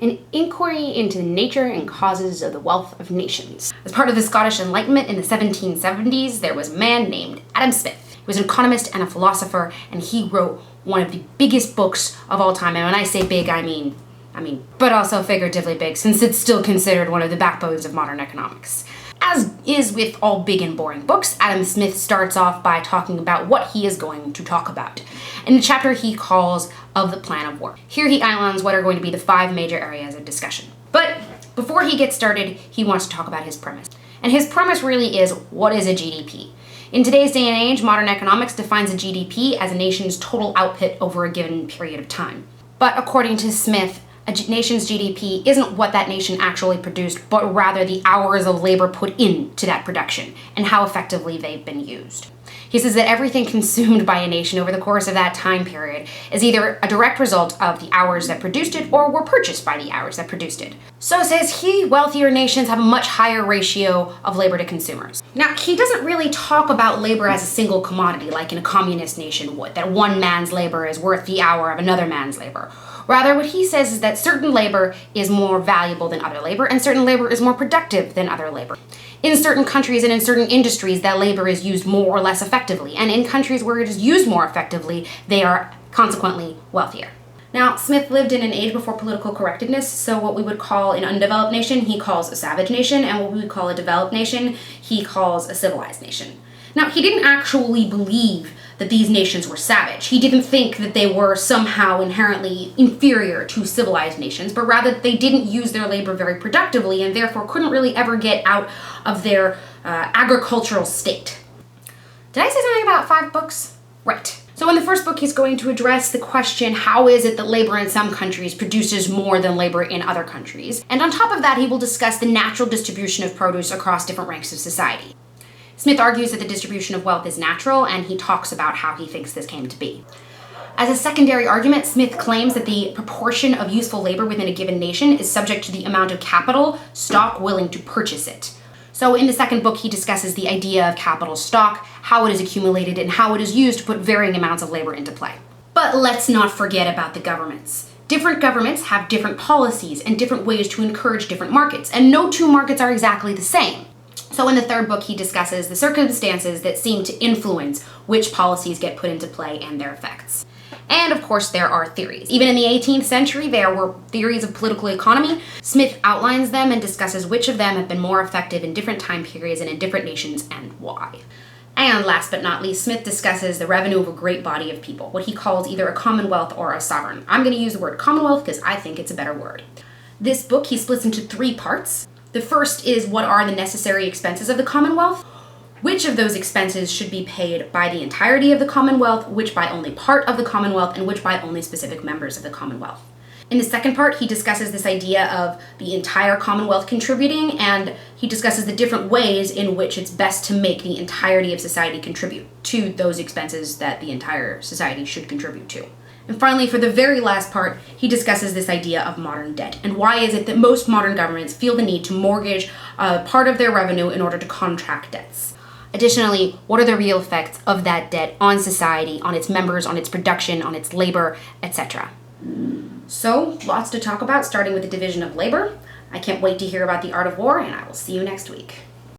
an inquiry into the nature and causes of the wealth of nations. As part of the Scottish Enlightenment in the 1770s, there was a man named Adam Smith. He was an economist and a philosopher, and he wrote one of the biggest books of all time. And when I say big, I mean, but also figuratively big, since it's still considered one of the backbones of modern economics. As is with all big and boring books, Adam Smith starts off by talking about what he is going to talk about. In the chapter he calls Of the Plan of Work. Here he outlines what are going to be the 5 major areas of discussion. But before he gets started, he wants to talk about his premise. And his premise really is, what is a GDP? In today's day and age, modern economics defines a GDP as a nation's total output over a given period of time. But according to Smith, a nation's GDP isn't what that nation actually produced, but rather the hours of labor put into that production and how effectively they've been used. He says that everything consumed by a nation over the course of that time period is either a direct result of the hours that produced it or were purchased by the hours that produced it. So says he, wealthier nations have a much higher ratio of labor to consumers. Now, he doesn't really talk about labor as a single commodity like in a communist nation would, that one man's labor is worth the hour of another man's labor. Rather, what he says is that certain labor is more valuable than other labor, and certain labor is more productive than other labor. In certain countries and in certain industries, that labor is used more or less effectively, and in countries where it is used more effectively, they are consequently wealthier. Now, Smith lived in an age before political correctness, so what we would call an undeveloped nation, he calls a savage nation, and what we would call a developed nation, he calls a civilized nation. Now, he didn't actually believe that these nations were savage. He didn't think that they were somehow inherently inferior to civilized nations, but rather that they didn't use their labor very productively and therefore couldn't really ever get out of their agricultural state. Did I say something about 5 books? Right. So in the first book, he's going to address the question, how is it that labor in some countries produces more than labor in other countries? And on top of that, he will discuss the natural distribution of produce across different ranks of society. Smith argues that the distribution of wealth is natural, and he talks about how he thinks this came to be. As a secondary argument, Smith claims that the proportion of useful labor within a given nation is subject to the amount of capital stock willing to purchase it. So in the second book, he discusses the idea of capital stock, how it is accumulated, and how it is used to put varying amounts of labor into play. But let's not forget about the governments. Different governments have different policies and different ways to encourage different markets, and no 2 markets are exactly the same. So in the third book, he discusses the circumstances that seem to influence which policies get put into play and their effects. And of course, there are theories. Even in the 18th century, there were theories of political economy. Smith outlines them and discusses which of them have been more effective in different time periods and in different nations and why. And last but not least, Smith discusses the revenue of a great body of people, what he calls either a commonwealth or a sovereign. I'm going to use the word commonwealth because I think it's a better word. This book he splits into 3 parts. The first is what are the necessary expenses of the Commonwealth, which of those expenses should be paid by the entirety of the Commonwealth, which by only part of the Commonwealth, and which by only specific members of the Commonwealth. In the second part, he discusses this idea of the entire Commonwealth contributing, and he discusses the different ways in which it's best to make the entirety of society contribute to those expenses that the entire society should contribute to. And finally, for the very last part, he discusses this idea of modern debt, and why is it that most modern governments feel the need to mortgage part of their revenue in order to contract debts. Additionally, what are the real effects of that debt on society, on its members, on its production, on its labor, etc. So, lots to talk about, starting with the division of labor. I can't wait to hear about the art of war, and I will see you next week.